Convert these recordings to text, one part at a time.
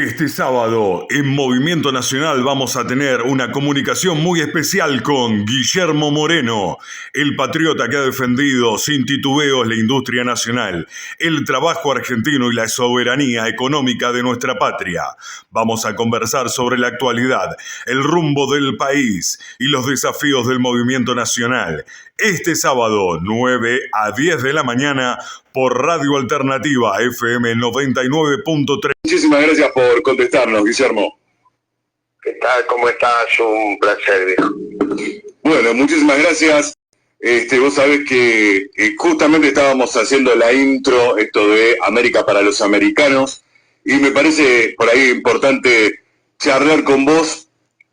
Este sábado, en Movimiento Nacional, vamos a tener una comunicación muy especial con Guillermo Moreno, el patriota que ha defendido sin titubeos la industria nacional, el trabajo argentino y la soberanía económica de nuestra patria. Vamos a conversar sobre la actualidad, el rumbo del país y los desafíos del Movimiento Nacional. Este sábado, 9 a 10 de la mañana, por Radio Alternativa FM 99.3. Muchísimas gracias por contestarnos, Guillermo. ¿Qué tal? ¿Cómo estás? Un placer, viejo. Bueno, muchísimas gracias. Vos sabés que justamente estábamos haciendo la intro, esto de América para los americanos, y me parece por ahí importante charlar con vos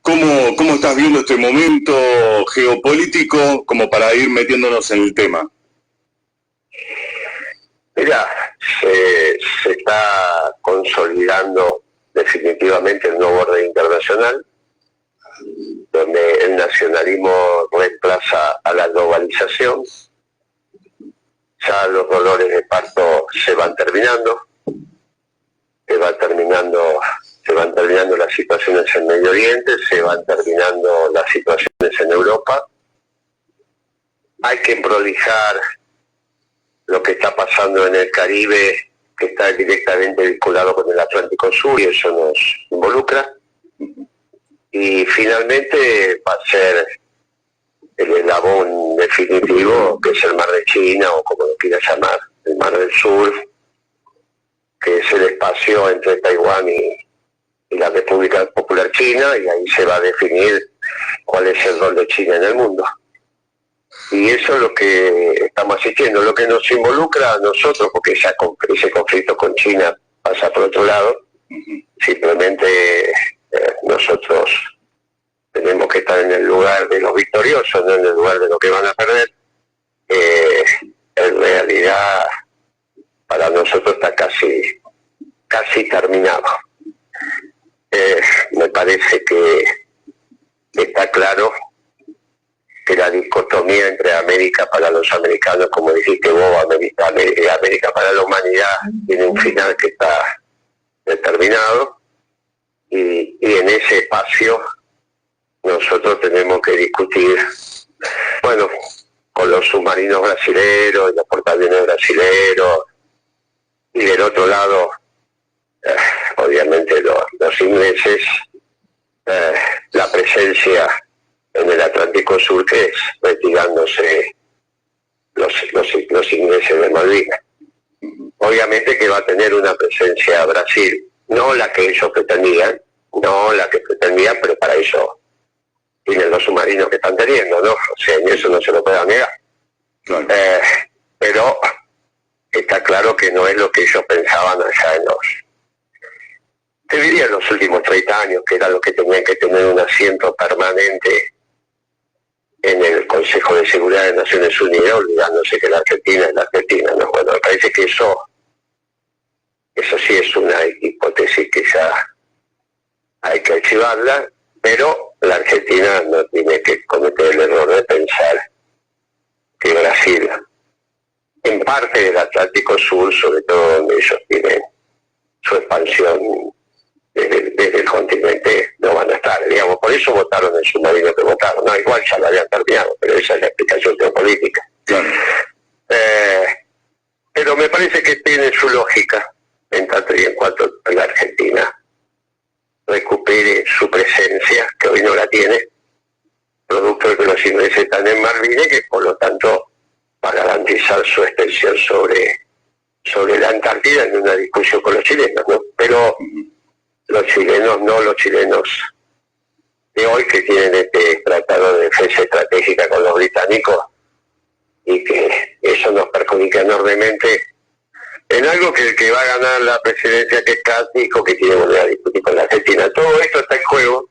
cómo estás viendo este momento geopolítico, como para ir metiéndonos en el tema. Mira, se está consolidando definitivamente el nuevo orden internacional, donde el nacionalismo reemplaza a la globalización. Ya los dolores de parto se van terminando, se van terminando las situaciones en Medio Oriente, se van terminando las situaciones en Europa. Hay que prolijar lo que está pasando en el Caribe, que está directamente vinculado con el Atlántico Sur, y eso nos involucra. Y finalmente va a ser el eslabón definitivo, que es el Mar de China, o como lo quieras llamar, el Mar del Sur, que es el espacio entre Taiwán y la República Popular China, y ahí se va a definir cuál es el rol de China en el mundo. Y eso es lo que estamos asistiendo, lo que nos involucra a nosotros, porque ese conflicto con China pasa por otro lado. Simplemente nosotros tenemos que estar en el lugar de los victoriosos, no en el lugar de los que van a perder. En realidad, para nosotros está casi terminado. Me parece que está claro que la dicotomía entre América para los americanos, como dijiste vos, América para la humanidad, tiene un final que está determinado, y en ese espacio nosotros tenemos que discutir, bueno, con los submarinos brasileros y los portaaviones brasileros, y del otro lado, obviamente los ingleses, la presencia en el Atlántico Sur, que es retirándose los ingleses de Malvinas. Obviamente que va a tener una presencia Brasil, no la que ellos pretendían, pero para eso tienen los submarinos que están teniendo, ¿no? O sea, en eso no se lo puede negar. Claro. Pero está claro que no es lo que ellos pensaban allá en los últimos 30 años, que era lo que tenían que tener un asiento permanente en el Consejo de Seguridad de Naciones Unidas, olvidándose que la Argentina es la Argentina, ¿no? Bueno, me parece que eso sí es una hipótesis que ya hay que archivarla, pero la Argentina no tiene que cometer el error de pensar que Brasil, en parte del Atlántico Sur, sobre todo donde ellos tienen su expansión desde el continente, no van a estar, digamos, por eso votaron el submarino que votaron, no, igual ya lo habían terminado, pero esa es la explicación geopolítica. Claro. Pero me parece que tiene su lógica, en tanto y en cuanto la Argentina recupere su presencia, que hoy no la tiene, producto de que los ingleses están en Malvinas, que por lo tanto va a garantizar su extensión sobre la Antártida en una discusión con los chilenos, ¿no? Pero los chilenos de hoy, que tienen este tratado de defensa estratégica con los británicos, y que eso nos perjudica enormemente en algo que el que va a ganar la presidencia, que es Cático, que quiere volver a discutir con la Argentina. Todo esto está en juego,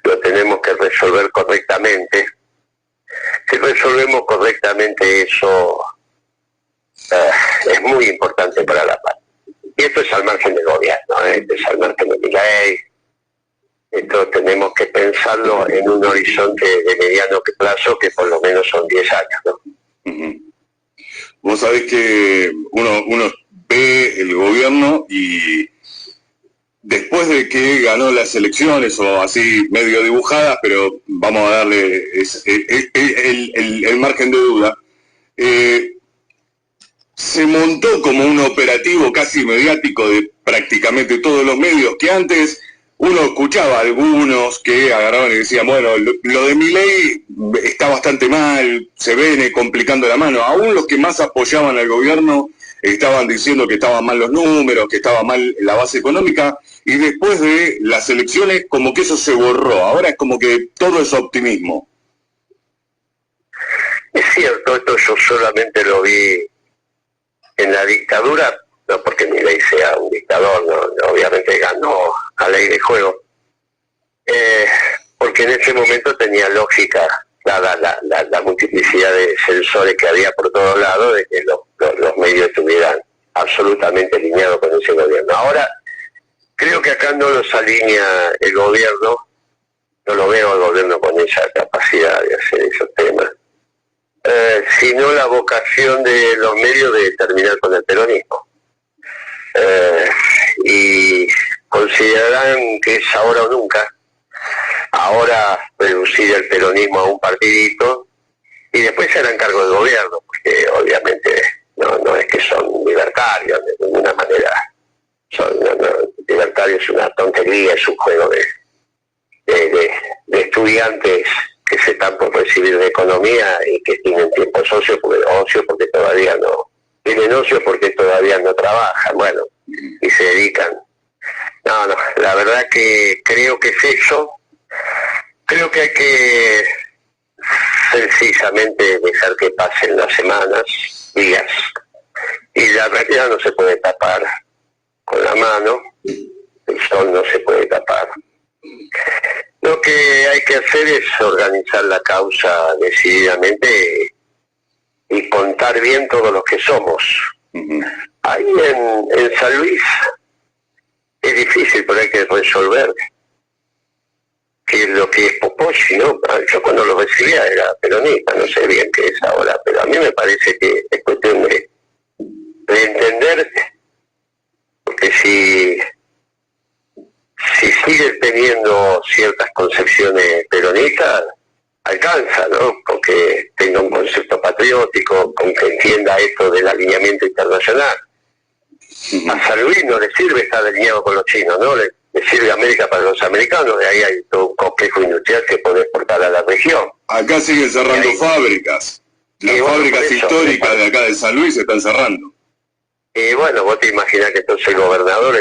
lo tenemos que resolver correctamente. Si resolvemos correctamente eso, es muy importante para la paz. Y esto es al margen del gobierno, esto es al margen de mi ley. Esto tenemos que pensarlo en un horizonte de mediano plazo, que por lo menos son 10 años, ¿no? Vos sabés que uno ve el gobierno y después de que ganó las elecciones, o así medio dibujadas, pero vamos a darle el margen de duda, se montó como un operativo casi mediático de prácticamente todos los medios, que antes uno escuchaba a algunos que agarraban y decían, bueno, lo de Milei está bastante mal, se viene complicando la mano. Aún los que más apoyaban al gobierno estaban diciendo que estaban mal los números, que estaba mal la base económica, y después de las elecciones como que eso se borró. Ahora es como que todo es optimismo. Es cierto, esto yo solamente lo vi en la dictadura, no porque Milei sea un dictador, no, obviamente ganó a ley de juego, porque en ese momento tenía lógica, dada la multiplicidad de sensores que había por todos lados, de que los medios estuvieran absolutamente alineados con ese gobierno. Ahora, creo que acá no los alinea el gobierno, no lo veo al gobierno con esa capacidad de hacer esos temas, sino la vocación de los medios de terminar con el peronismo. Y considerarán que es ahora o nunca. Ahora reducir el peronismo a un partidito y después se harán cargo del gobierno, porque obviamente no es que son libertarios de ninguna manera. Libertarios es una tontería, es un juego de estudiantes que se están por recibir de economía y que tienen tiempo ocio porque todavía no tienen ocio porque todavía no trabajan, bueno, y se dedican. No, la verdad que creo que es eso. Creo que hay que sencillamente dejar que pasen las semanas, días, y la realidad no se puede tapar con la mano, el sol no se puede tapar. Lo que hay que hacer es organizar la causa decididamente y contar bien todos los que somos. Ahí en San Luis es difícil, pero hay que resolver qué es lo que es Popochi, ¿no? Yo cuando lo recibía era peronista, no sé bien qué es ahora, pero a mí me parece que es cuestión de entender, porque si sigue teniendo ciertas concepciones peronistas, alcanza, ¿no? Con que tenga un concepto patriótico, con que entienda esto del alineamiento internacional. A San Luis no le sirve estar alineado con los chinos, ¿no? Le sirve América para los americanos, de ahí hay todo un complejo industrial que puede exportar a la región. Acá siguen cerrando fábricas. Las fábricas históricas de acá de San Luis se están cerrando. Y bueno, vos te imaginás que entonces el gobernador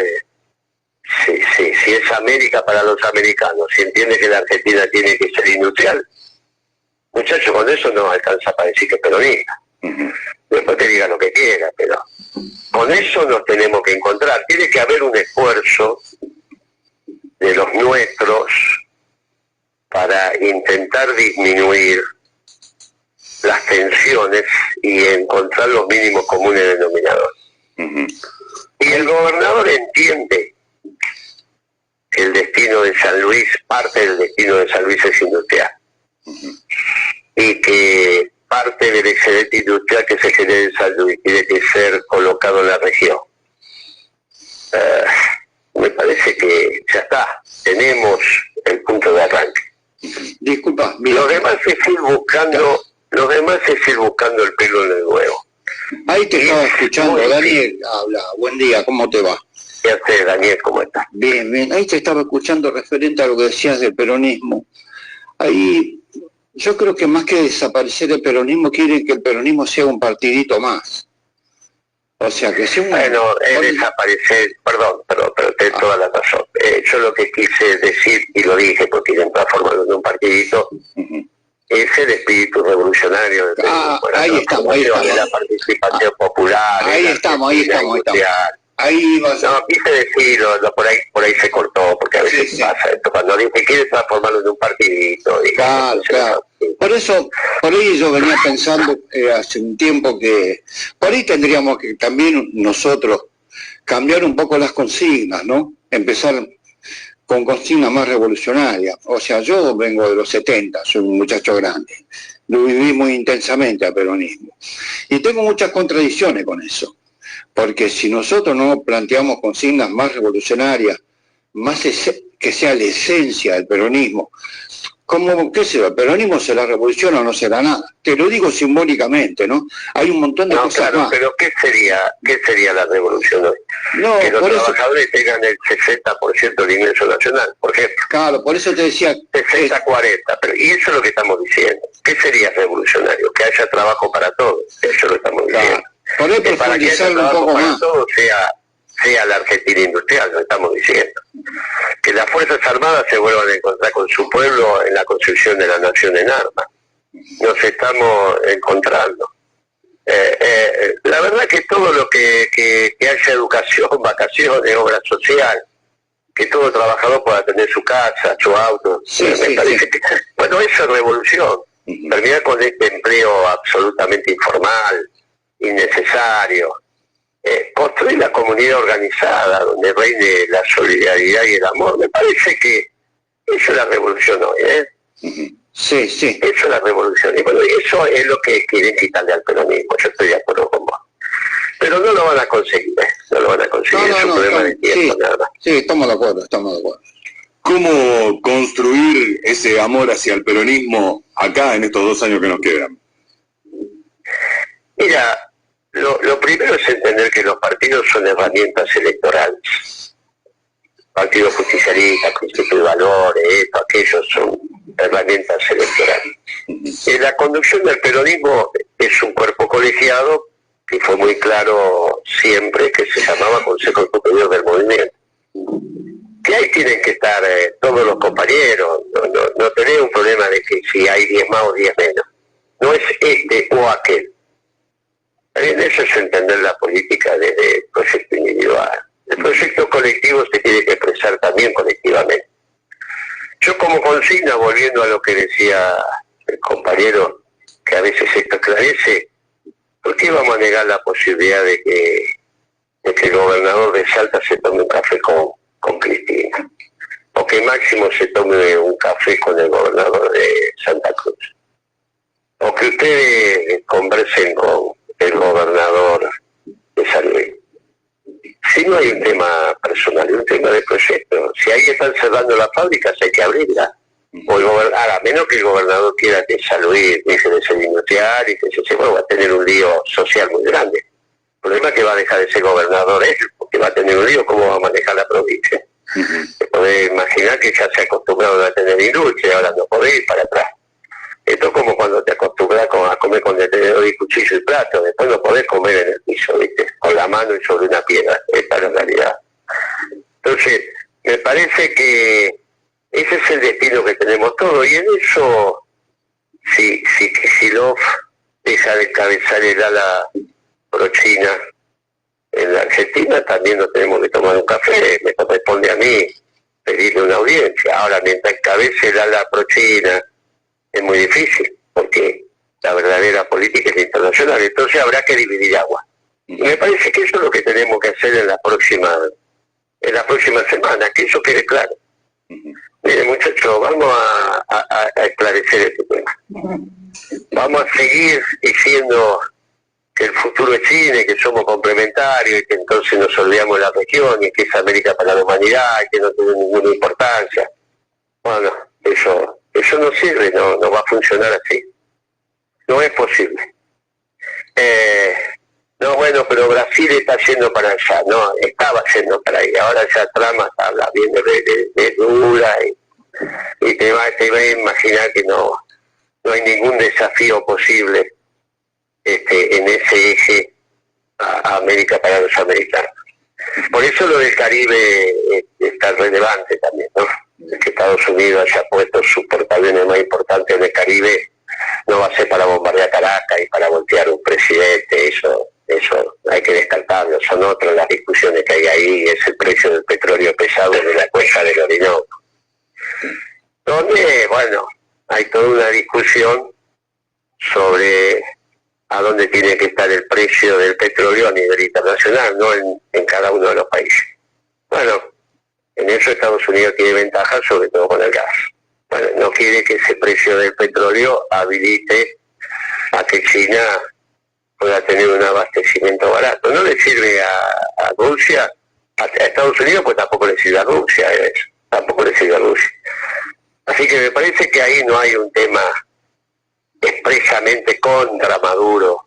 si es América para los americanos, si entiende que la Argentina tiene que ser industrial, muchachos, con eso no alcanza para decir que es peronista. Después que diga lo que quiera, pero con eso nos tenemos que encontrar. Tiene que haber un esfuerzo de los nuestros para intentar disminuir las tensiones y encontrar los mínimos comunes denominadores. Y el gobernador entiende que el destino de San Luis, parte del destino de San Luis es industrial. Y que parte del excedente industrial que se genera en San Luis tiene que ser colocado en la región. Me parece que ya está, tenemos el punto de arranque. Disculpa, Lo demás es ir buscando, el pelo en el huevo. Ahí te estaba escuchando, Daniel, habla, buen día, ¿cómo te va? ¿Qué haces, Daniel? ¿Cómo estás? Bien, bien, ahí te estaba escuchando referente a lo que decías del peronismo. Ahí yo creo que más que desaparecer el peronismo, quieren que el peronismo sea un partidito más. O sea, que sea un... Bueno, desaparecer, perdón, pero tenés toda la razón. Yo lo que quise decir, y lo dije porque quieren transformarlo en un partidito, es el espíritu revolucionario. Ahí estamos, ahí estamos. La participación popular. Ahí estamos. Ahí vas a... No, quise decirlo, por ahí se cortó, porque a veces pasa esto. Cuando dice quiere transformarlo en un partidito. Claro. Por ahí yo venía pensando hace un tiempo que por ahí tendríamos que también nosotros cambiar un poco las consignas, ¿no? Empezar con consignas más revolucionarias. O sea, yo vengo de los 70, soy un muchacho grande. Lo viví muy intensamente al peronismo. Y tengo muchas contradicciones con eso. Porque si nosotros no planteamos consignas más revolucionarias, que sea la esencia del peronismo. Como, qué sé yo, el peronismo será revolución o no será nada. Te lo digo simbólicamente, ¿no? Hay un montón de cosas claro, más. pero ¿qué sería la revolución hoy? No, que los por eso, trabajadores tengan el 60% del ingreso nacional, por ejemplo. claro, por eso te decía... 60-40, y eso es lo que estamos diciendo. ¿Qué sería revolucionario? Que haya trabajo para todos. Eso es lo que estamos diciendo. Por ahí Que para que haya profundizarlo un trabajo poco para más. todos sea la Argentina industrial, lo estamos diciendo. Que las Fuerzas Armadas se vuelvan a encontrar con su pueblo en la construcción de la nación en armas. Nos estamos encontrando. La verdad que todo lo que haya educación, vacaciones, obra social, que todo trabajador pueda tener su casa, su auto, me parece que, bueno, eso es revolución. Terminar con este empleo absolutamente informal, innecesario, construir la comunidad organizada donde reine la solidaridad y el amor. Me parece que eso es la revolución hoy, Sí. Eso es la revolución. Y bueno, eso es lo que quieren quitarle al peronismo. Yo estoy de acuerdo con vos. Pero no lo van a conseguir, No lo van a conseguir. Es un problema de tiempo, nada más. Sí, estamos de acuerdo. ¿Cómo construir ese amor hacia el peronismo acá en estos 2 años que nos quedan? Mira, lo primero es entender que los partidos son herramientas electorales. Partido Justicialista, Principio de Valores, esto, aquellos son herramientas electorales. La conducción del peronismo es un cuerpo colegiado que fue muy claro siempre, que se llamaba Consejo Superior del Movimiento. Que ahí tienen que estar todos los compañeros, no tenés un problema de que si hay 10 más o 10 menos. No es este o aquel. Eso es entender la política desde el proyecto individual. El proyecto colectivo se tiene que expresar también colectivamente. Yo como consigna, volviendo a lo que decía el compañero, que a veces esto esclarece, ¿por qué vamos a negar la posibilidad de que el gobernador de Salta se tome un café con Cristina? O que Máximo se tome un café con el gobernador de Santa Cruz. O que ustedes conversen con el gobernador de San Luis. Si no hay un tema personal, hay un tema de proyecto. Si ahí están cerrando las fábricas, hay que abrirlas. O a menos que el gobernador quiera que San Luis deje de ser industrial y que se va a tener un lío social muy grande. El problema es que va a dejar de ser gobernador él, porque va a tener un lío, ¿cómo va a manejar la provincia? Se puede imaginar que ya se ha acostumbrado a tener industria, ahora no podés ir para atrás. Esto es como cuando te acostumbras a comer con el tenedor y cuchillo y plato, después no podés comer en el piso, ¿viste? Con la mano y sobre una piedra. Esta es la realidad. Entonces, me parece que ese es el destino que tenemos todos, y en eso, si Kicillof deja de encabezar el ala pro-China en la Argentina, también nos tenemos que tomar un café. Me corresponde a mí pedirle una audiencia. Ahora, mientras encabece el ala pro-China, es muy difícil, porque la verdadera política es internacional, entonces habrá que dividir agua. Y me parece que eso es lo que tenemos que hacer en la próxima semana, que eso quede claro. Miren, muchachos, vamos a esclarecer este tema. Vamos a seguir diciendo que el futuro es China, que somos complementarios, y que entonces nos olvidamos de la región, y que es América para la humanidad, y que no tiene ninguna importancia. Bueno, eso no sirve, no va a funcionar así. No es posible. No, bueno, pero Brasil está yendo para allá. No, estaba yendo para ahí. Ahora ya Trump habla bien de Lula y te va a imaginar que no hay ningún desafío posible en ese eje a América para los americanos. Por eso lo del Caribe está relevante también, ¿no? Que Estados Unidos haya puesto sus portaaviones más importantes en el Caribe, no va a ser para bombardear Caracas y para voltear un presidente. Eso hay que descartarlo. Son otras las discusiones que hay ahí. Es el precio del petróleo pesado de la cuenca del Orinoco, donde, bueno, hay toda una discusión sobre a dónde tiene que estar el precio del petróleo a nivel internacional, no en cada uno de los países. Bueno, en eso Estados Unidos tiene ventaja, sobre todo con el gas. Bueno, no quiere que ese precio del petróleo habilite a que China pueda tener un abastecimiento barato. No le sirve a Rusia a Estados Unidos, pues tampoco le sirve a Rusia eso, tampoco le sirve a Rusia. Así que me parece que ahí no hay un tema expresamente contra Maduro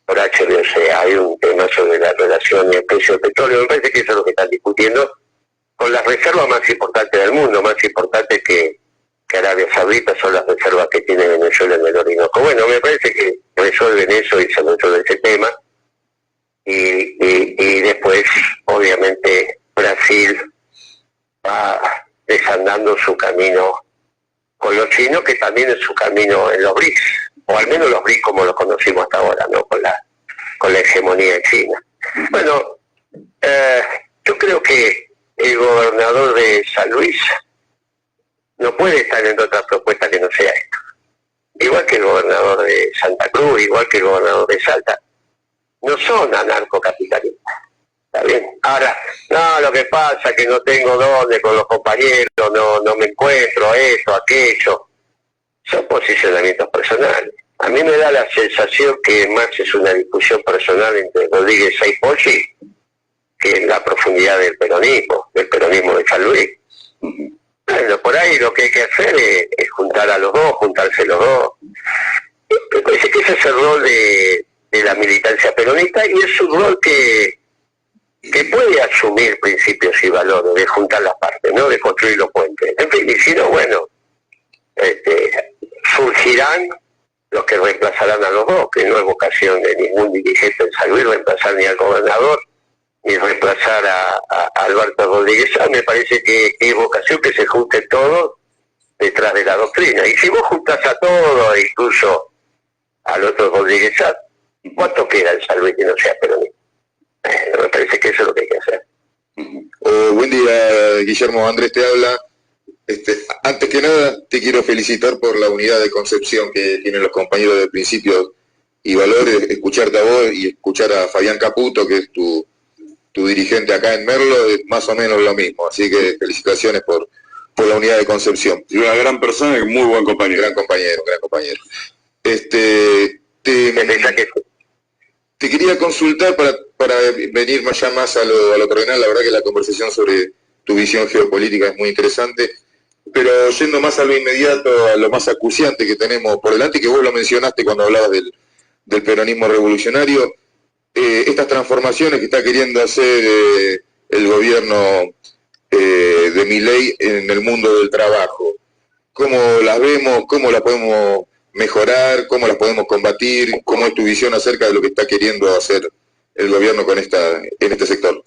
por HBOC, hay un tema sobre la relación y el precio del petróleo. Me parece que eso es lo que están discutiendo con las reservas más importantes del mundo, más importantes que Arabia Saudita, son las reservas que tiene Venezuela en el Orinoco. Bueno, me parece que resuelven eso y se resuelve ese tema. Y después, obviamente, Brasil va desandando su camino con los chinos, que también es su camino en los BRICS, o al menos los BRICS como los conocimos hasta ahora, ¿no? Con la hegemonía de China. Bueno, yo creo que el gobernador de San Luis no puede estar en otra propuesta que no sea esto. Igual que el gobernador de Santa Cruz, igual que el gobernador de Salta, no son anarcocapitalistas. ¿Está bien? Ahora, no, lo que pasa es que no tengo dónde con los compañeros, no me encuentro, esto, aquello. Son posicionamientos personales. A mí me da la sensación que más es una discusión personal entre Rodríguez y Poggi que en la profundidad del peronismo de San Luis. Bueno, por ahí lo que hay que hacer es juntar a los dos, juntarse los dos. Me parece que ese es el rol de la militancia peronista y es un rol que puede asumir principios y valores, de juntar las partes, ¿no? De construir los puentes. En fin, y si no, bueno, surgirán los que reemplazarán a los dos, que no es vocación de ningún dirigente en San Luis reemplazar ni al gobernador, ni reemplazar a Alberto Rodríguez. Me parece que es vocación que se junten todos detrás de la doctrina. Y si vos juntás a todos, incluso al otro Rodríguez, ¿cuánto queda en San Luis que no sea peronista? Me parece que eso es lo que hay que hacer. Buen día, Guillermo. Andrés te habla. Antes que nada, te quiero felicitar por la unidad de concepción que tienen los compañeros de Principios y Valores. Escucharte a vos y escuchar a Fabián Caputo, que es tu dirigente acá en Merlo, es más o menos lo mismo. Así que felicitaciones por la unidad de concepción. Y una gran persona y muy buen compañero. Gran compañero. Te quería consultar para venir más a lo terrenal. La verdad que la conversación sobre tu visión geopolítica es muy interesante, pero yendo más a lo inmediato, a lo más acuciante que tenemos por delante, que vos lo mencionaste cuando hablabas del peronismo revolucionario, estas transformaciones que está queriendo hacer el gobierno de Milei en el mundo del trabajo. ¿Cómo las vemos? ¿Cómo las podemos mejorar? ¿Cómo las podemos combatir? ¿Cómo es tu visión acerca de lo que está queriendo hacer el gobierno en este sector?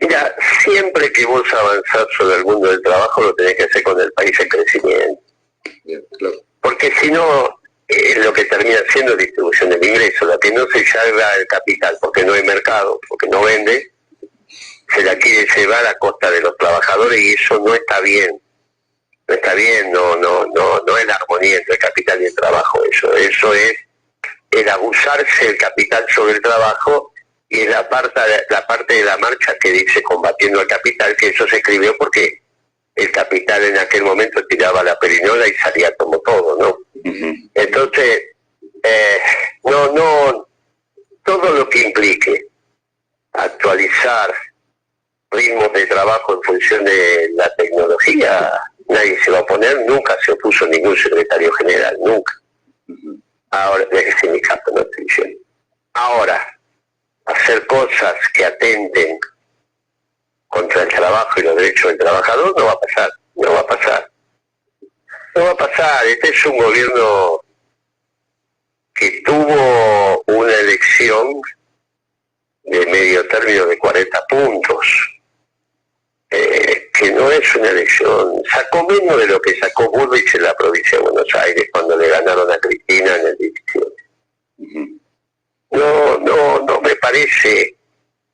Mira, siempre que vos avanzás sobre el mundo del trabajo lo tenés que hacer con el país en crecimiento. Bien, claro. Porque si no, lo que termina siendo distribución del ingreso, la que no se lleva el capital porque no hay mercado, porque no vende, se la quiere llevar a costa de los trabajadores y eso no está bien. No está bien, no es la armonía entre el capital y el trabajo. Eso es el abusarse del capital sobre el trabajo y es la parte de la marcha que dice combatiendo al capital, que eso se escribió porque el capital en aquel momento tiraba la perinola y salía como todo, ¿no? Entonces, todo lo que implique actualizar ritmos de trabajo en función de la tecnología, nadie se va a oponer, nunca se opuso ningún secretario general, nunca. Ahora, el sindicato no estoy diciendo. Ahora, hacer cosas que atenten contra el trabajo y los derechos del trabajador no va a pasar. Este es un gobierno que tuvo una elección de medio término de 40 puntos, que no es una elección, sacó menos de lo que sacó Bullrich en la provincia de Buenos Aires cuando le ganaron a Cristina en el 17. No me parece,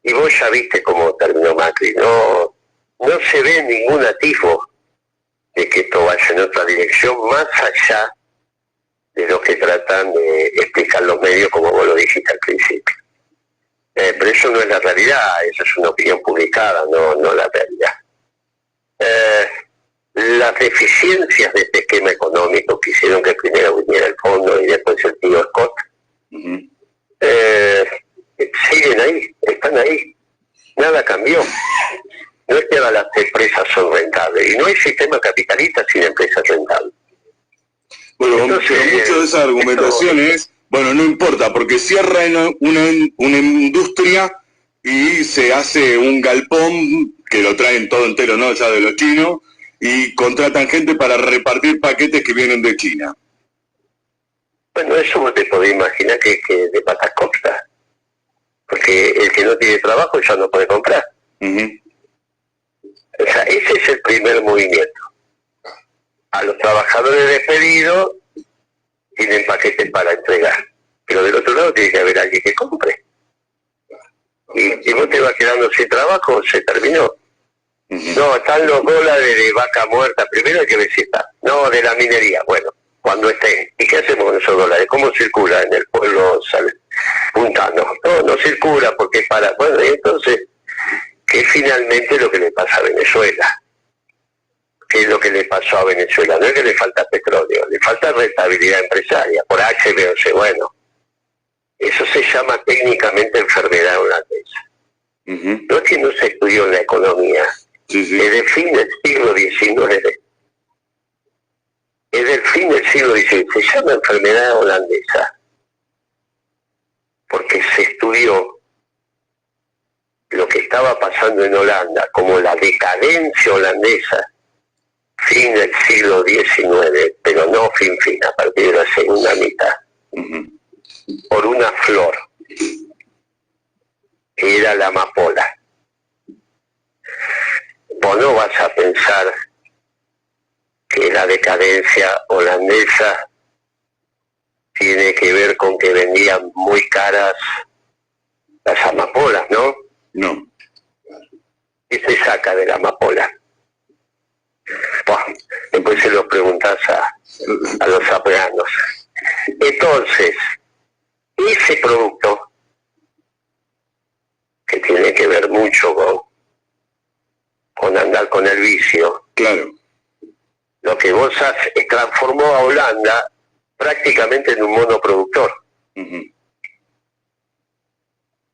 y vos ya viste cómo terminó Macri, no se ve ningún atisbo de que esto vaya en otra dirección más allá de lo que tratan de explicar los medios, como vos lo dijiste al principio. Pero eso no es la realidad, eso es una opinión publicada, no la realidad. Las deficiencias de este esquema económico que hicieron que primero viniera el fondo y después el tío Scott, siguen ahí, están ahí. Nada cambió. No es que ahora las empresas son rentables, y no hay sistema capitalista sin empresas rentables. Bueno, Entonces, pero mucho de esa argumentación es, bueno, no importa, porque cierran una industria y se hace un galpón que lo traen todo entero, ¿no? Ya de los chinos, y contratan gente para repartir paquetes que vienen de China. Bueno, eso vos te podés imaginar que de patas cortas. Porque el que no tiene trabajo ya no puede comprar. O sea, ese es el primer movimiento. A los trabajadores despedidos tienen paquetes para entregar. Pero del otro lado tiene que haber alguien que compre. Y vos te vas quedando sin trabajo, se terminó. No, están los dólares de vaca muerta. Primero hay que ver si está. No, de la minería. Bueno, cuando estén. ¿Y qué hacemos con esos dólares? ¿Cómo circula en el pueblo puntano? No circula porque para... Bueno, y entonces, ¿qué es finalmente lo que le pasa a Venezuela? ¿Qué es lo que le pasó a Venezuela? No es que le falta petróleo, le falta rentabilidad empresaria, por H, B o C. Bueno, eso se llama técnicamente enfermedad holandesa. No es que no se estudió en la economía. Es del fin del siglo XIX. Es del fin del siglo XIX. Se llama enfermedad holandesa porque se estudió lo que estaba pasando en Holanda como la decadencia holandesa, fin del siglo XIX, pero no fin, a partir de la segunda mitad, por una flor, que era la amapola. Vos no vas a pensar que la decadencia holandesa tiene que ver con que vendían muy caras las amapolas, ¿no? No. ¿Qué se saca de la amapola? Bueno, después se lo preguntás a los afganos. Entonces, ese producto, que tiene que ver mucho con andar con el vicio, claro, lo que vos haces transformó a Holanda prácticamente en un monoproductor.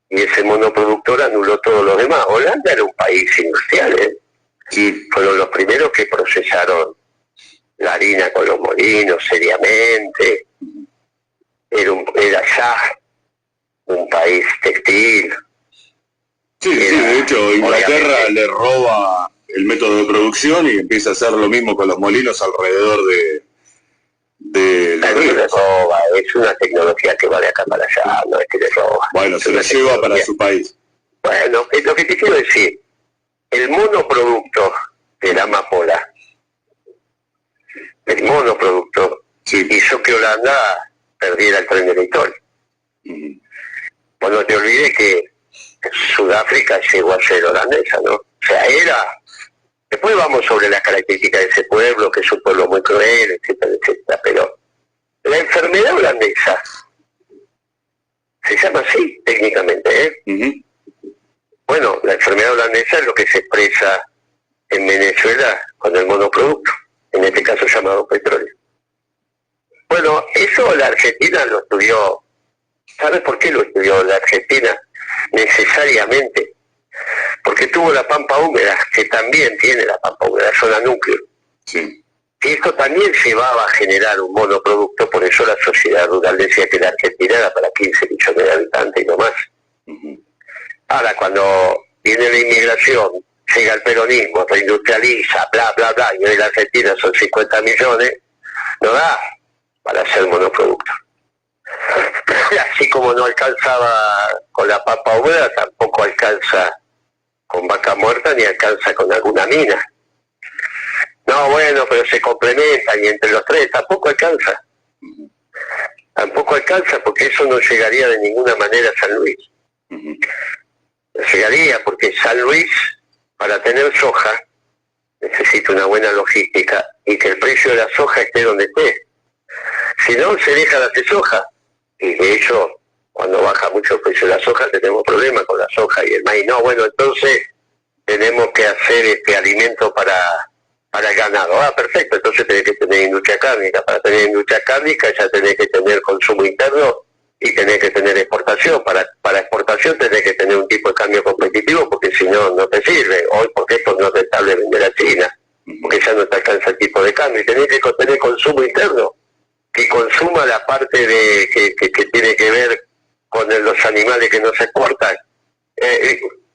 Y ese monoproductor anuló todos los demás. Holanda era un país industrial, ¿eh? Sí. Fueron los primeros que procesaron la harina con los molinos seriamente. Era ya un país textil. Sí, de hecho Inglaterra le roba el método de producción y empieza a hacer lo mismo con los molinos alrededor de los ríos. Le roba, es una tecnología que va de acá para allá, no es que le roba. Bueno, se lo lleva para su país. Bueno, es lo que te quiero decir. El monoproducto de la amapola, hizo que Holanda perdiera el tren de la historia. Bueno, no te olvides que Sudáfrica llegó a ser holandesa, ¿no? O sea, después vamos sobre las características de ese pueblo, que es un pueblo muy cruel, etcétera, etcétera, pero la enfermedad holandesa se llama así técnicamente, ¿eh? Bueno, la enfermedad holandesa es lo que se expresa en Venezuela con el monoproducto, en este caso llamado petróleo. Bueno, eso la Argentina lo estudió. ¿Sabes por qué lo estudió la Argentina? Necesariamente. Porque tuvo la pampa húmeda, que también tiene la pampa húmeda, zona núcleo. Sí. Y esto también llevaba a generar un monoproducto, por eso la sociedad rural decía que la Argentina era para 15 millones de habitantes y no más. Ahora, cuando viene la inmigración, llega el peronismo, reindustrializa, bla, bla, bla, y hoy la Argentina son 50 millones, no da para hacer monoproducto. Así como no alcanzaba con la papa húmeda, tampoco alcanza con vaca muerta ni alcanza con alguna mina. No, bueno, pero se complementan y entre los tres tampoco alcanza. Tampoco alcanza porque eso no llegaría de ninguna manera a San Luis. No llegaría porque San Luis, para tener soja, necesita una buena logística y que el precio de la soja esté donde esté. Si no, se deja de hacer soja. Y de hecho, cuando baja mucho el precio de la soja, tenemos problemas con la soja y el maíz. No, bueno, entonces tenemos que hacer alimento para el ganado. Ah, perfecto, entonces tenés que tener industria cárnica. Para tener industria cárnica ya tenés que tener consumo interno y tenés que tener exportación. Para exportación tenés que tener un tipo de cambio competitivo, porque si no, no te sirve. Hoy, porque esto no es rentable vender a China, porque ya no te alcanza el tipo de cambio. Y tenés que tener consumo interno, que consuma la parte de que tiene que ver con los animales que no se exportan.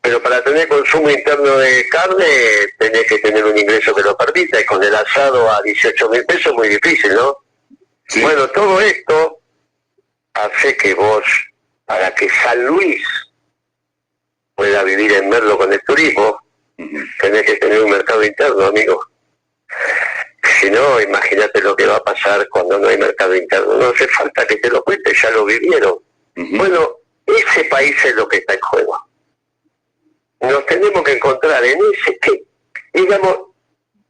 Pero para tener consumo interno de carne tenés que tener un ingreso que lo permita, y con el asado a 18.000 pesos es muy difícil, ¿no? Sí. Bueno, todo esto hace que vos, para que San Luis pueda vivir en Merlo con el turismo, tenés que tener un mercado interno, amigo. Si no, imagínate lo que va a pasar cuando no hay mercado interno. No hace falta que te lo cuente, ya lo vivieron. Bueno, ese país es lo que está en juego. Nos tenemos que encontrar en ese que, digamos,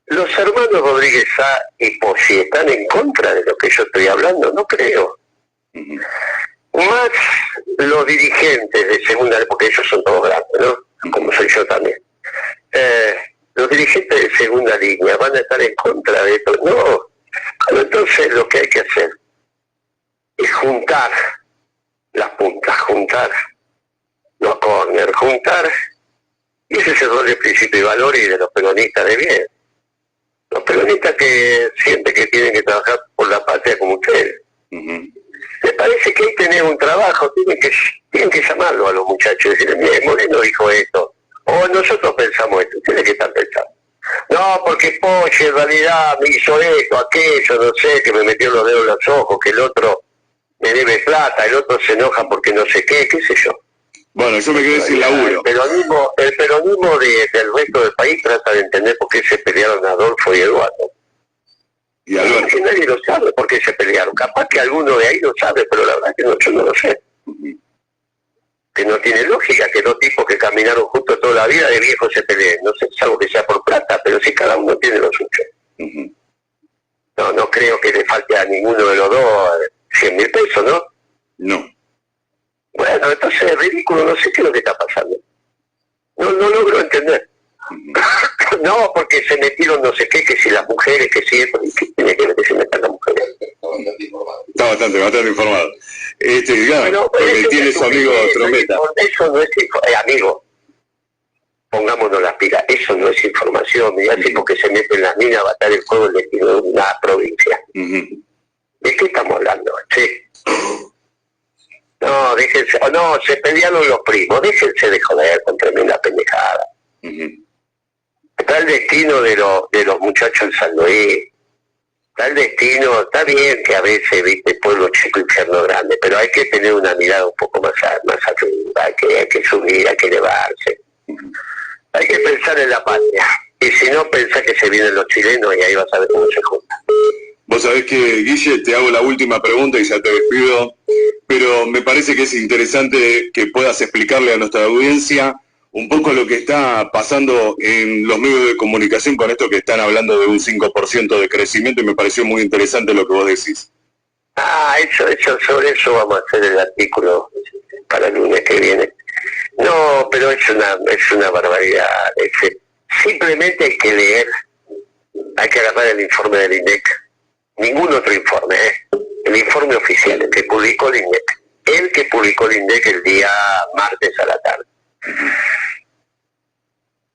los hermanos Rodríguez Sá y Poggi están en contra de lo que yo estoy hablando, no creo. Más los dirigentes de segunda, porque ellos son todos grandes, ¿no? Como soy yo también. Los dirigentes de segunda línea van a estar en contra de esto. No. Bueno, entonces lo que hay que hacer es juntar las puntas, juntar los corners, juntar. Y ese es el rol del principio y valores y de los peronistas de bien. Los peronistas que sienten que tienen que trabajar por la patria como ustedes. Me parece que ahí tenés un trabajo, tienen que llamarlo a los muchachos y decirles, mire, Moreno dijo esto, o nosotros pensamos esto, ustedes que están pensando. No, porque Poggi en realidad me hizo esto, aquello, no sé, que me metió los dedos en los ojos, que el otro me debe plata, el otro se enoja porque no sé qué sé yo. Bueno, yo me quedé sin laburo. El peronismo del resto del país trata de entender por qué se pelearon Adolfo y Eduardo. Y Alberto. Que nadie lo sabe por qué se pelearon. Capaz que alguno de ahí lo sabe, pero la verdad que no, yo no lo sé. Que no tiene lógica que dos tipos que caminaron juntos toda la vida de viejos se peleen. No sé, salvo que sea por plata, pero si cada uno tiene lo suyo. No creo que le falte a ninguno de los dos 100.000 pesos, ¿no? No. Bueno, entonces es ridículo, no sé qué es lo que está pasando. No logro entender. No, porque se metieron no sé qué, que si las mujeres, que si esto, ¿qué tiene que ver que se metan las mujeres? Está bastante informado. Claro, bueno, porque tiene su amigo Trombetta. Eso no es amigo. Pongámonos las pilas, eso no es información. Mirá, si porque se meten las minas va a estar el juego el destino de una provincia. ¿De qué estamos hablando? Sí. No, déjense, no, se pelearon los primos, déjense de joder con tremenda pendejada. Está el destino de los muchachos en San Luis, está el destino, está bien que a veces, viste, pueblo chico, infierno grande, pero hay que tener una mirada un poco más arriba, hay que subir, hay que elevarse. Hay que pensar en la patria, y si no, pensá que se vienen los chilenos y ahí vas a ver cómo se juntan. Vos sabés que, Guille, te hago la última pregunta y ya te despido, pero me parece que es interesante que puedas explicarle a nuestra audiencia un poco lo que está pasando en los medios de comunicación con esto que están hablando de un 5% de crecimiento, y me pareció muy interesante lo que vos decís. Sobre eso vamos a hacer el artículo para el lunes que viene. No, pero es una barbaridad. Simplemente hay que leer, hay que agarrar el informe del INDEC. Ningún otro informe, el informe oficial, el que publicó el INDEC el día martes a la tarde.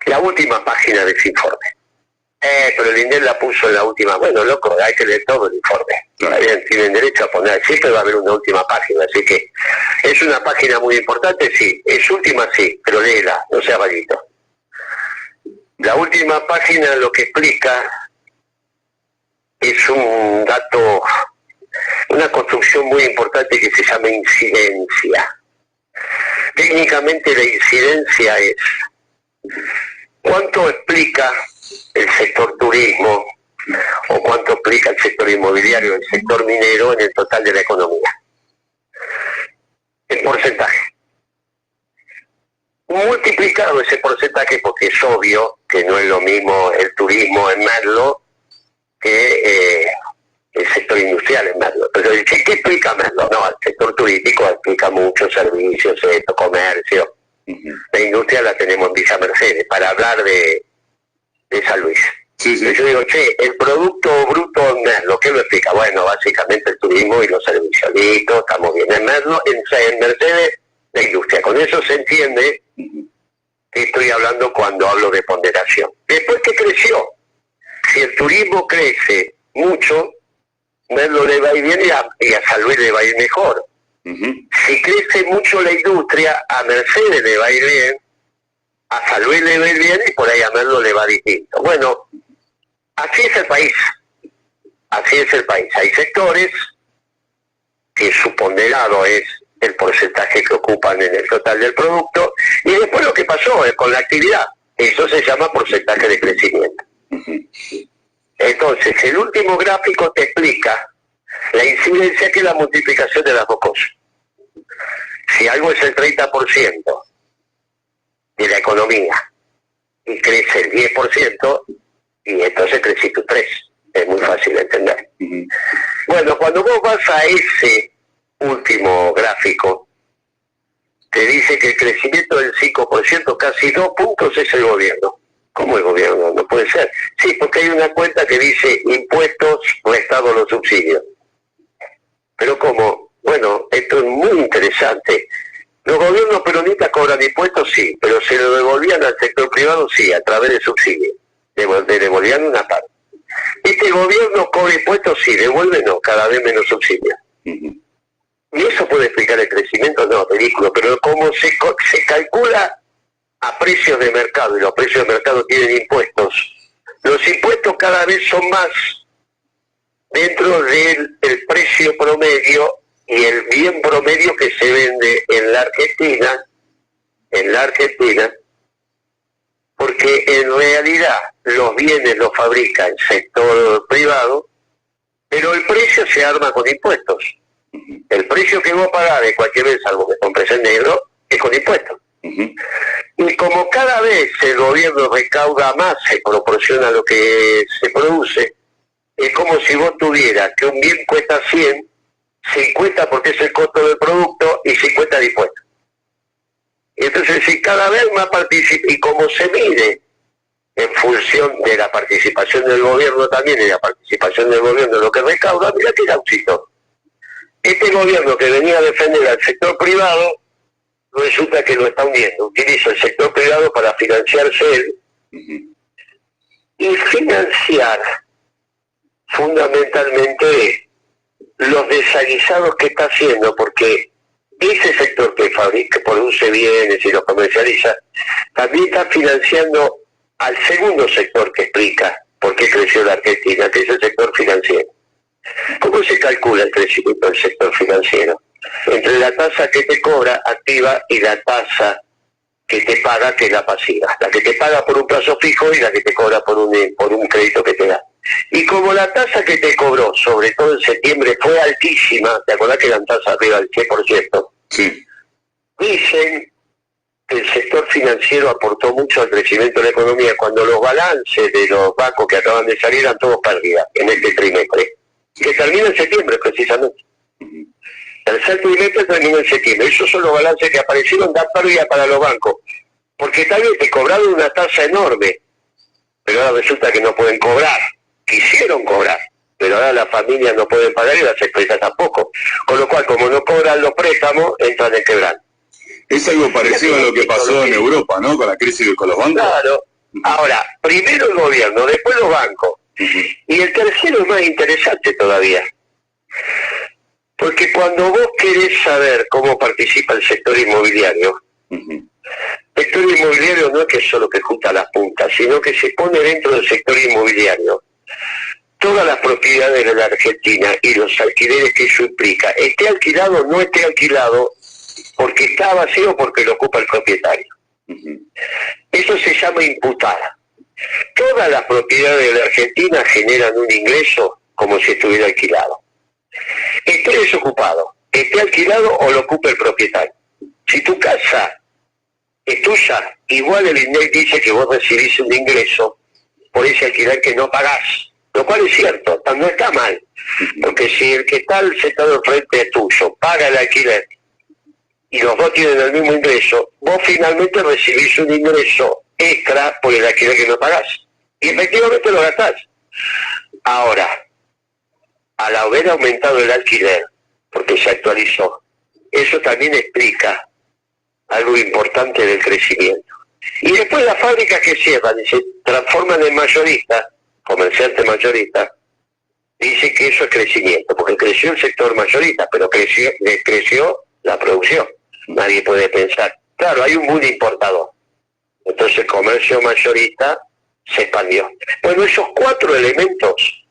La última página de ese informe. Pero el INDEC la puso en la última. Bueno, loco, hay que leer todo el informe. Está bien, tienen derecho a poner, siempre va a haber una última página, así que es una página muy importante, sí, es última, sí, pero léela, no sea vaguito. La última página lo que explica es un dato, una construcción muy importante que se llama incidencia. Técnicamente la incidencia es cuánto explica el sector turismo o cuánto explica el sector inmobiliario, el sector minero en el total de la economía. El porcentaje. Multiplicado ese porcentaje, porque es obvio que no es lo mismo el turismo en Merlo que el sector industrial en Merlo. Pero ¿qué explica Merlo? No, el sector turístico explica muchos servicios, comercio. La industria la tenemos en Villa Mercedes, para hablar de San Luis. Sí. Yo digo, el Producto Bruto con Merlo. ¿Qué lo explica? Bueno, básicamente el turismo y los servicios. Listo, estamos bien. En Merlo, en Mercedes, la industria. Con eso se entiende que estoy hablando cuando hablo de ponderación. Después que creció, si el turismo crece mucho, Merlo le va a ir bien y a San Luis le va a ir mejor. Si crece mucho la industria, a Mercedes le va a ir bien, a San Luis le va a ir bien y por ahí a Merlo le va distinto. Bueno, así es el país. Así es el país. Hay sectores que su ponderado es el porcentaje que ocupan en el total del producto, y después lo que pasó es con la actividad. Eso se llama porcentaje de crecimiento. Entonces, el último gráfico te explica la incidencia que es la multiplicación de las dos cosas. Si algo es el 30% de la economía y crece el 10%, y entonces creciste un 3%. Es muy fácil de entender. Bueno, cuando vos vas a ese último gráfico, te dice que el crecimiento del 5%, casi 2 puntos, es el gobierno. ¿Cómo el gobierno? No puede ser. Sí, porque hay una cuenta que dice impuestos restados los subsidios. Pero ¿cómo? Bueno, esto es muy interesante. Los gobiernos peronistas cobran impuestos, sí, pero se lo devolvían al sector privado, sí, a través de subsidios. Le devolvían una parte. Este gobierno cobra impuestos, sí, devuelve no, cada vez menos subsidios. ¿Y eso puede explicar el crecimiento? No, ridículo, pero como se calcula a precios de mercado, y los precios de mercado tienen impuestos, los impuestos cada vez son más dentro del precio promedio y el bien promedio que se vende en la Argentina, porque en realidad los bienes los fabrica el sector privado, pero el precio se arma con impuestos. El precio que vos pagás de cualquier vez, algo que compres en negro, es con impuestos. Y como cada vez el gobierno recauda más en proporción a lo que se produce, es como si vos tuvieras que un bien cuesta 100, 50 porque es el costo del producto y 50 de impuestos. Y entonces si cada vez más participa, y como se mide en función de la participación del gobierno también, y la participación del gobierno en lo que recauda, mira que gauchito. Este gobierno que venía a defender al sector privado, resulta que lo está hundiendo. Utiliza el sector privado para financiarse él, y financiar fundamentalmente los desaguisados que está haciendo, porque ese sector que fabrica, que produce bienes y los comercializa, también está financiando al segundo sector que explica por qué creció la Argentina, que es el sector financiero. ¿Cómo se calcula el crecimiento del sector financiero? Entre la tasa que te cobra activa y la tasa que te paga, que es la pasiva. La que te paga por un plazo fijo y la que te cobra por un crédito que te da. Y como la tasa que te cobró, sobre todo en septiembre, fue altísima, ¿te acordás que eran tasas arriba del 100%? Sí. Dicen que el sector financiero aportó mucho al crecimiento de la economía cuando los balances de los bancos que acaban de salir eran todos pérdidas en este trimestre, que termina en septiembre precisamente. Tercer trimestre termina en septiembre. Esos son los balances que aparecieron, dan pérdida para los bancos. Porque tal vez te cobraron una tasa enorme, pero ahora resulta que no pueden cobrar. Quisieron cobrar, pero ahora las familias no pueden pagar y las empresas tampoco. Con lo cual, como no cobran los préstamos, entran en quebranto. Es algo parecido a lo que pasó en Europa, ¿no? Con la crisis con los bancos. Claro. Ahora, primero el gobierno, después los bancos. Y el tercero es más interesante todavía. Porque cuando vos querés saber cómo participa el sector inmobiliario, el sector inmobiliario no es que solo que junta las puntas, sino que se pone dentro del sector inmobiliario todas las propiedades de la Argentina y los alquileres que eso implica, esté alquilado o no esté alquilado, porque está vacío, porque lo ocupa el propietario. Eso se llama imputar. Todas las propiedades de la Argentina generan un ingreso como si estuviera alquilado. Esté desocupado, esté alquilado o lo ocupe el propietario. Si tu casa es tuya, igual el INDEC dice que vos recibís un ingreso por ese alquiler que no pagás, lo cual es cierto, no está mal, porque si el que está sentado enfrente es tuyo, paga el alquiler y los dos tienen el mismo ingreso, vos finalmente recibís un ingreso extra por el alquiler que no pagás, y efectivamente lo gastás. Ahora, al haber aumentado el alquiler, porque se actualizó, eso también explica algo importante del crecimiento. Y después las fábricas que cierran y se transforman en mayoristas, comerciantes mayoristas, dicen que eso es crecimiento, porque creció el sector mayorista, pero creció la producción. Nadie puede pensar. Claro, hay un boom importador. Entonces el comercio mayorista se expandió. Bueno, esos 4 elementos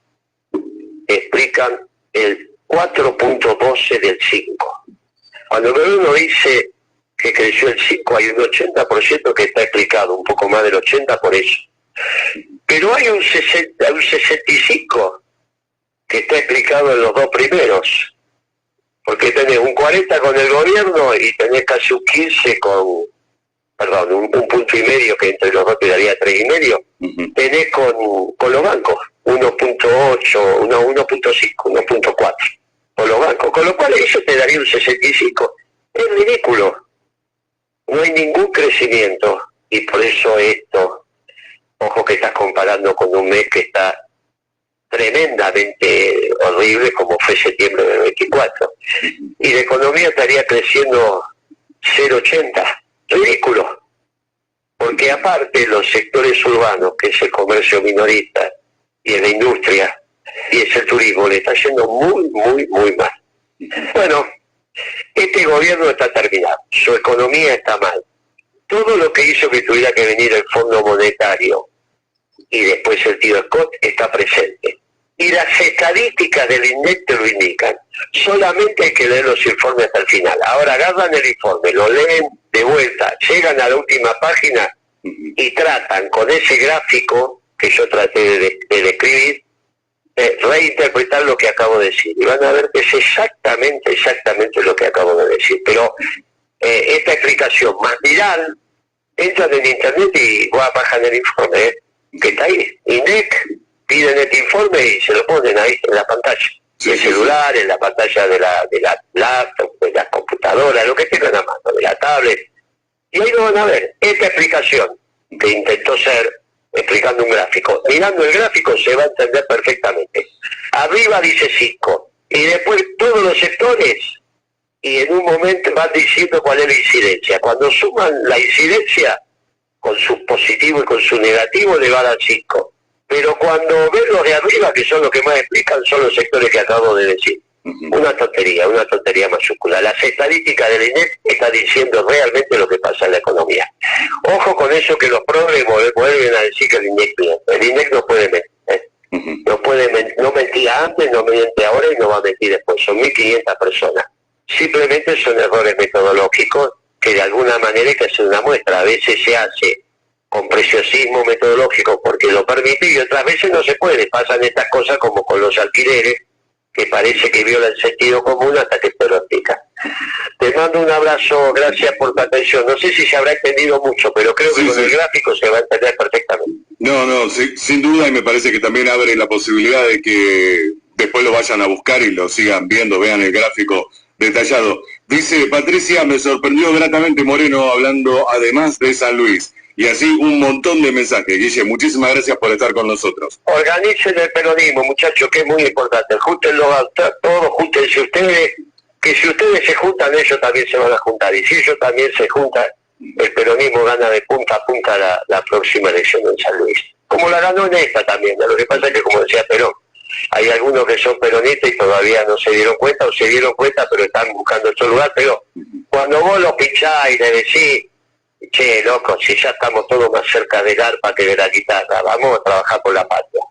explican el 4.12 del 5. Cuando uno dice que creció el 5, hay un 80% que está explicado, un poco más del 80% por eso. Pero hay un 65% que está explicado en los 2 primeros, porque tenés un 40% con el gobierno y tenés casi un 15% con, perdón, un punto y medio, que entre los dos te daría 3,5, tenés con los bancos, 1.8, 1.5, 1.4, con los bancos, con lo cual eso te daría un 65%. Es ridículo, no hay ningún crecimiento, y por eso esto, ojo que estás comparando con un mes que está tremendamente horrible como fue septiembre del 24, y la economía estaría creciendo 0,80, ridículo, porque aparte los sectores urbanos, que es el comercio minorista y es la industria y es el turismo, le está yendo muy, muy, muy mal. Bueno, este gobierno está terminado, su economía está mal. Todo lo que hizo que tuviera que venir el Fondo Monetario y después el tío Scott está presente. Y las estadísticas del INDEC te lo indican. Solamente hay que leer los informes hasta el final. Ahora agarran el informe, lo leen de vuelta, llegan a la última página y tratan con ese gráfico que yo traté de describir, reinterpretar lo que acabo de decir. Y van a ver que es exactamente lo que acabo de decir. Pero esta explicación más viral, entran en internet y bajan el informe, que está ahí, INDEC. Piden este informe y se lo ponen ahí en la pantalla, del celular, en la pantalla de la laptop, de la computadora, lo que tengan a mano, de la tablet. Y ahí lo van a ver. Esta explicación, que intentó ser explicando un gráfico, mirando el gráfico se va a entender perfectamente. Arriba dice 5, y después todos los sectores, y en un momento van diciendo cuál es la incidencia. Cuando suman la incidencia, con su positivo y con su negativo, le va a dar 5. Pero cuando ven los de arriba, que son los que más explican, son los sectores que acabo de decir. Una tontería mayúscula. Las estadísticas del INEC están diciendo realmente lo que pasa en la economía. Ojo con eso, que los progres vuelven a decir que el INEC miente. El INEC no puede mentir. No mentía antes, no miente ahora y no va a mentir después. Son 1.500 personas. Simplemente son errores metodológicos que de alguna manera hay que hacer una muestra. A veces se hace con preciosismo metodológico porque lo permite y otras veces no se puede. Pasan estas cosas como con los alquileres, que parece que viola el sentido común hasta que te lo explica. Te mando un abrazo, gracias por tu atención. No sé si se habrá entendido mucho, pero creo que con el gráfico se va a entender perfectamente. No, sin duda, y me parece que también abre la posibilidad de que después lo vayan a buscar y lo sigan viendo, vean el gráfico detallado. Dice Patricia, me sorprendió gratamente Moreno hablando además de San Luis. Y así un montón de mensajes. Guille, muchísimas gracias por estar con nosotros. Organicen el peronismo, muchachos, que es muy importante. Júntenlo a todos, júntense ustedes, que si ustedes se juntan, ellos también se van a juntar. Y si ellos también se juntan, el peronismo gana de punta a punta la próxima elección en San Luis. Como la ganó en esta también. Lo que pasa es que, como decía Perón, hay algunos que son peronistas y todavía no se dieron cuenta, o se dieron cuenta, pero están buscando otro lugar. Pero cuando vos los pinchás y le decís, che, loco, si ya estamos todos más cerca del arpa que de la guitarra, vamos a trabajar por la patria.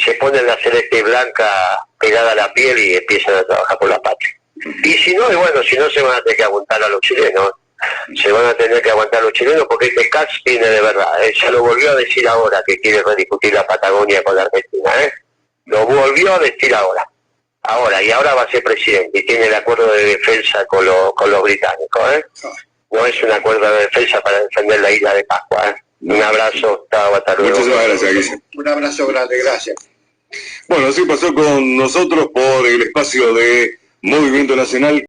Se ponen la celeste blanca pegada a la piel y empiezan a trabajar por la patria. Y si no, si no se van a tener que aguantar a los chilenos. Se van a tener que aguantar a los chilenos porque este Katz tiene de verdad. Ya lo volvió a decir ahora que quiere rediscutir la Patagonia con la Argentina. Lo volvió a decir ahora. Y ahora va a ser presidente y tiene el acuerdo de defensa con los británicos. No es un acuerdo de defensa para defender la isla de Pascua. Un abrazo, hasta luego. Muchas gracias, Guille. Un abrazo grande, gracias. Bueno, así pasó con nosotros por el espacio de Movimiento Nacional.